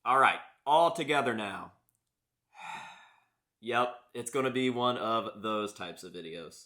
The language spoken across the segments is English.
Alright, all together now. Yep, it's gonna be one of those types of videos.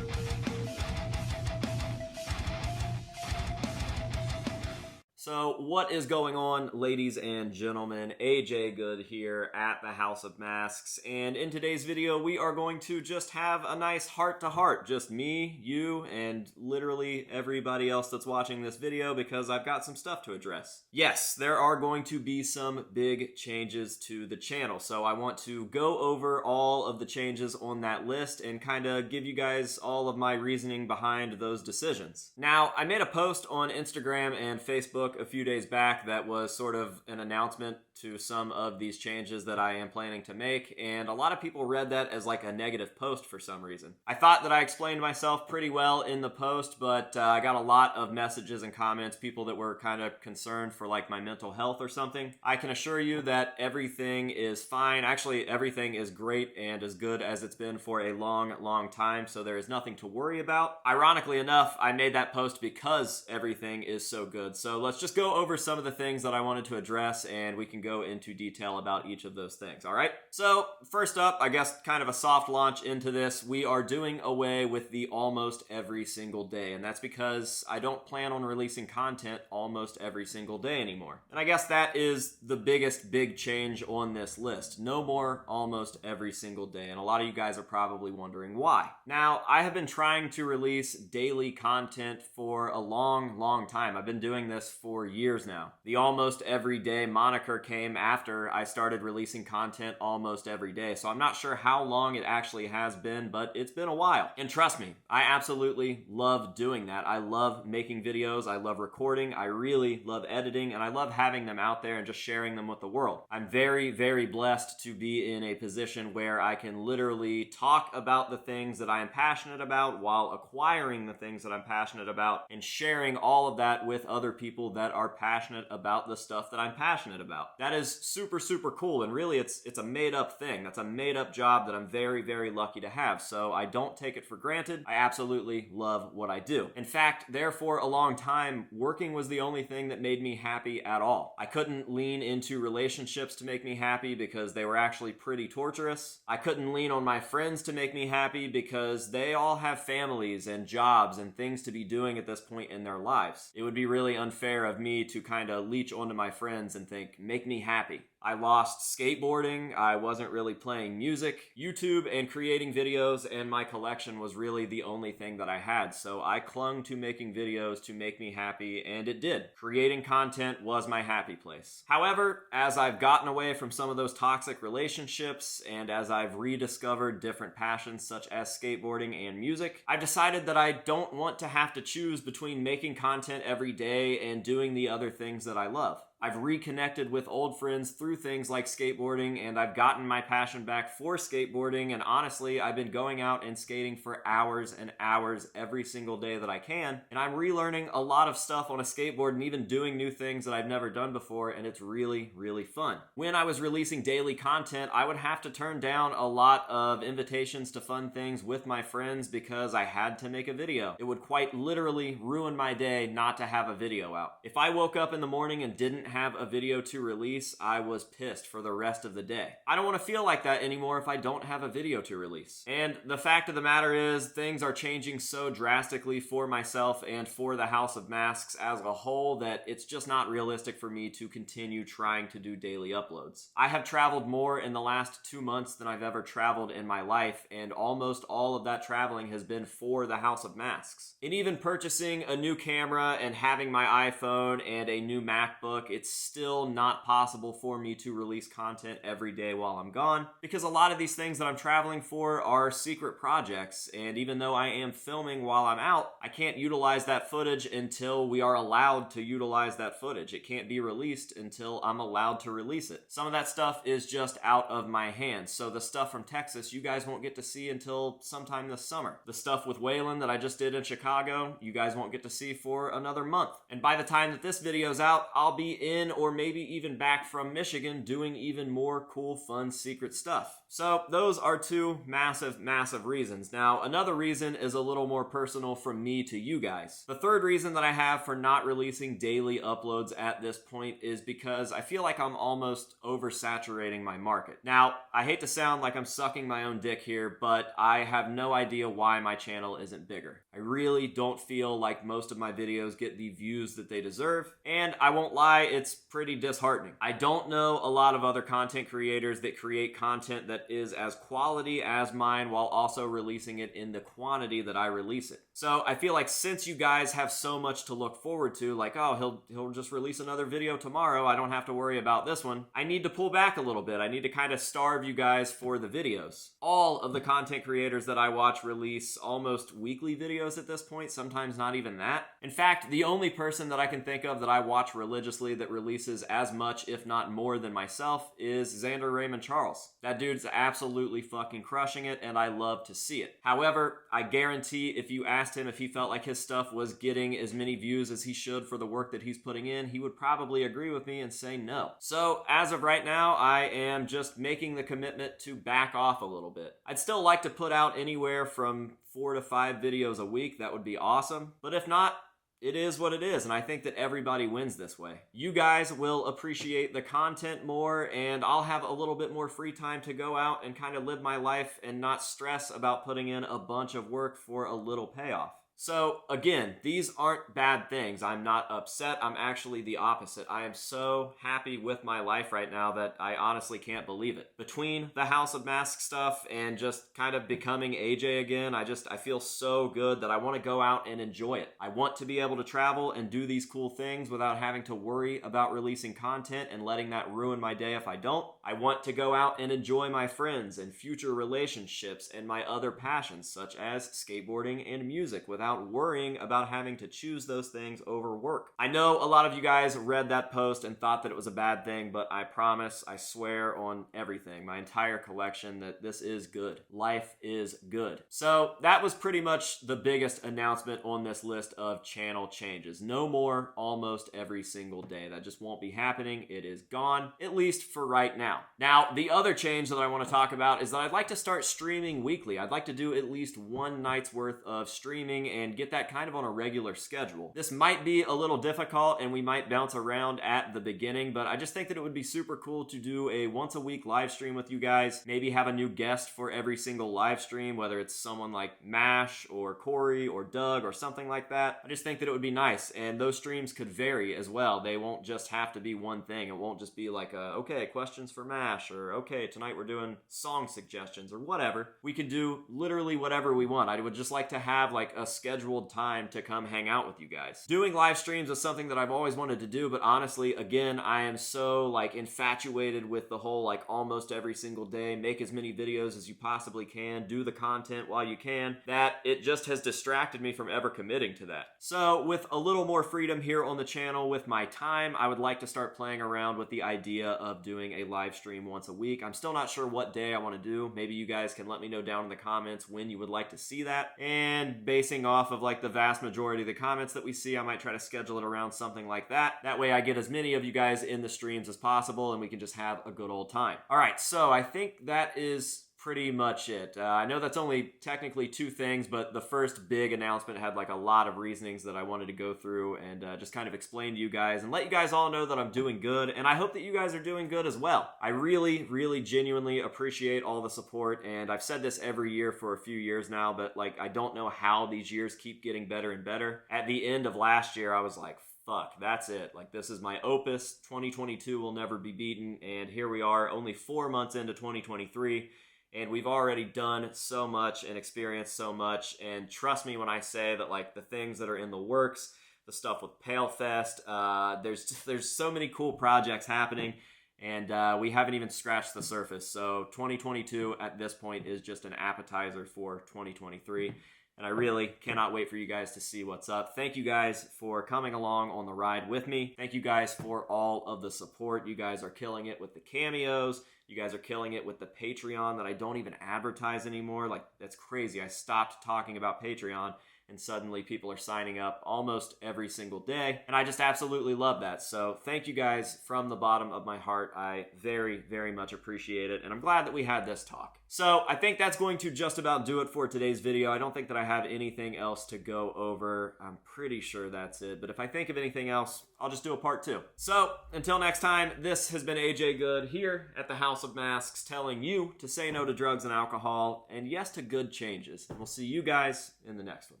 So what is going on, ladies and gentlemen? AJ Good here at the House of Masks, and in today's video we are going to just have a nice heart-to-heart, just me, you, and literally everybody else that's watching this video, because I've got some stuff to address. Yes, there are going to be some big changes to the channel, so I want to go over all of the changes on that list and kind of give you guys all of my reasoning behind those decisions. Now, I made a post on Instagram and Facebook a few days back that was sort of an announcement to some of these changes that I am planning to make, and a lot of people read that as like a negative post for some reason. I thought that I explained myself pretty well in the post, but I got a lot of messages and comments, people that were kind of concerned for like my mental health or something. I can assure you that everything is fine. Actually, everything is great and as good as it's been for a long time, so there is nothing to worry about. Ironically enough, I made that post because everything is so good. So let's just go over some of the things that I wanted to address, and we can go into detail about each of those things, all right? So first up, I guess kind of a soft launch into this, we are doing away with the almost every single day, and that's because I don't plan on releasing content almost every single day anymore. And I guess that is the biggest big change on this list. No more almost every single day, and a lot of you guys are probably wondering why. Now, I have been trying to release daily content for a long time. I've been doing this for years now. The almost everyday moniker came after I started releasing content almost every day, so I'm not sure how long it actually has been, but it's been a while. And trust me, I absolutely love doing that. I love making videos, I love recording, I really love editing, and I love having them out there and just sharing them with the world. I'm very blessed to be in a position where I can literally talk about the things that I am passionate about while acquiring the things that I'm passionate about and sharing all of that with other people that are passionate about the stuff that I'm passionate about. That is super cool, and really it's a made-up thing. That's a made-up job that I'm very lucky to have, so I don't take it for granted. I absolutely love what I do. In fact, there for a long time, working was the only thing that made me happy at all. I couldn't lean into relationships to make me happy because they were actually pretty torturous. I couldn't lean on my friends to make me happy because they all have families and jobs and things to be doing at this point in their lives. It would be really unfair of me to kind of leech onto my friends and think, make me happy. I lost skateboarding, I wasn't really playing music, YouTube and creating videos, and my collection was really the only thing that I had, so I clung to making videos to make me happy, and it did. Creating content was my happy place. However, as I've gotten away from some of those toxic relationships, and as I've rediscovered different passions such as skateboarding and music, I've decided that I don't want to have to choose between making content every day and doing the other things that I love. I've reconnected with old friends through things like skateboarding, and I've gotten my passion back for skateboarding, and honestly, I've been going out and skating for hours and hours every single day that I can, and I'm relearning a lot of stuff on a skateboard and even doing new things that I've never done before, and it's really fun. When I was releasing daily content, I would have to turn down a lot of invitations to fun things with my friends because I had to make a video. It would quite literally ruin my day not to have a video out. If I woke up in the morning and didn't have a video to release, I was pissed for the rest of the day. I don't want to feel like that anymore if I don't have a video to release. And the fact of the matter is, things are changing so drastically for myself and for the House of Masks as a whole that it's just not realistic for me to continue trying to do daily uploads. I have traveled more in the last 2 months than I've ever traveled in my life, and almost all of that traveling has been for the House of Masks. And even purchasing a new camera and having my iPhone and a new MacBook, it's still not possible for me to release content every day while I'm gone, because a lot of these things that I'm traveling for are secret projects, and even though I am filming while I'm out, I can't utilize that footage until we are allowed to utilize that footage. It can't be released until I'm allowed to release it. Some of that stuff is just out of my hands, so the stuff from Texas you guys won't get to see until sometime this summer. The stuff with Waylon that I just did in Chicago, you guys won't get to see for another month. And by the time that this video's out, I'll be in or maybe even back from Michigan doing even more cool, fun, secret stuff. So those are two massive, massive reasons. Now, another reason is a little more personal from me to you guys. The third reason that I have for not releasing daily uploads at this point is because I feel like I'm almost oversaturating my market. Now, I hate to sound like I'm sucking my own dick here, but I have no idea why my channel isn't bigger. I really don't feel like most of my videos get the views that they deserve, and I won't lie, it's pretty disheartening. I don't know a lot of other content creators that create content that is as quality as mine while also releasing it in the quantity that I release it. So I feel like since you guys have so much to look forward to, like, oh, he'll just release another video tomorrow, I don't have to worry about this one, I need to pull back a little bit. I need to kind of starve you guys for the videos. All of the content creators that I watch release almost weekly videos at this point, sometimes not even that. In fact, the only person that I can think of that I watch religiously that releases as much, if not more than myself, is Xander Raymond Charles. That dude's absolutely fucking crushing it, and I love to see it. However, I guarantee if you asked him if he felt like his stuff was getting as many views as he should for the work that he's putting in, he would probably agree with me and say no. So, as of right now, I am just making the commitment to back off a little bit. I'd still like to put out anywhere from 4 to 5 videos a week. That would be awesome. But if not, it is what it is, and I think that everybody wins this way. You guys will appreciate the content more, and I'll have a little bit more free time to go out and kind of live my life and not stress about putting in a bunch of work for a little payoff. So again, these aren't bad things. I'm not upset. I'm actually the opposite. I am so happy with my life right now that I honestly can't believe it. Between the House of Masks stuff and just kind of becoming AJ again, I feel so good that I want to go out and enjoy it. I want to be able to travel and do these cool things without having to worry about releasing content and letting that ruin my day if I don't. I want to go out and enjoy my friends and future relationships and my other passions such as skateboarding and music without worrying about having to choose those things over work. I know a lot of you guys read that post and thought that it was a bad thing, but I promise, I swear on everything, my entire collection, that this is good. Life is good. So that was pretty much the biggest announcement on this list of channel changes. No more almost every single day. That just won't be happening. It is gone, at least for right now. Now, the other change that I want to talk about is that I'd like to start streaming weekly. I'd like to do at least one night's worth of streaming and get that kind of on a regular schedule. This might be a little difficult and we might bounce around at the beginning, but I just think that it would be super cool to do a once a week live stream with you guys, maybe have a new guest for every single live stream, whether it's someone like Mash or Corey or Doug or something like that. I just think that it would be nice, and those streams could vary as well. They won't just have to be one thing. It won't just be like, okay, questions for Mash, or okay, tonight we're doing song suggestions or whatever. We could do literally whatever we want. I would just like to have like a scheduled time to come hang out with you guys. Doing live streams is something that I've always wanted to do, but honestly, again, I am so like infatuated with the whole like almost every single day, make as many videos as you possibly can, do the content while you can, that it just has distracted me from ever committing to that. So with a little more freedom here on the channel with my time, I would like to start playing around with the idea of doing a live stream once a week. I'm still not sure what day I want to do. Maybe you guys can let me know down in the comments when you would like to see that, and basing off of like the vast majority of the comments that we see, I might try to schedule it around something like that. That way I get as many of you guys in the streams as possible and we can just have a good old time. All right, so I think that is pretty much it. I know that's only technically 2 things, but the first big announcement had like a lot of reasonings that I wanted to go through and just kind of explain to you guys and let you guys all know that I'm doing good, and I hope that you guys are doing good as well. I really, really genuinely appreciate all the support, and I've said this every year for a few years now, but like I don't know how these years keep getting better and better. At the end of last year, I was like, fuck, that's it. Like, this is my opus. 2022 will never be beaten, and here we are, only 4 months into 2023. And we've already done so much and experienced so much. And trust me when I say that, like, the things that are in the works, the stuff with PaleFest, there's so many cool projects happening, and we haven't even scratched the surface. So 2022 at this point is just an appetizer for 2023. And I really cannot wait for you guys to see what's up. Thank you guys for coming along on the ride with me. Thank you guys for all of the support. You guys are killing it with the cameos. You guys are killing it with the Patreon that I don't even advertise anymore. Like, that's crazy. I stopped talking about Patreon, and suddenly people are signing up almost every single day, and I just absolutely love that. So thank you guys from the bottom of my heart. I very, very much appreciate it, and I'm glad that we had this talk. So I think that's going to just about do it for today's video. I don't think that I have anything else to go over. I'm pretty sure that's it, but if I think of anything else, I'll just do a part 2. So until next time, this has been AJ Good here at the House of Masks, telling you to say no to drugs and alcohol, and yes to good changes. And we'll see you guys in the next one.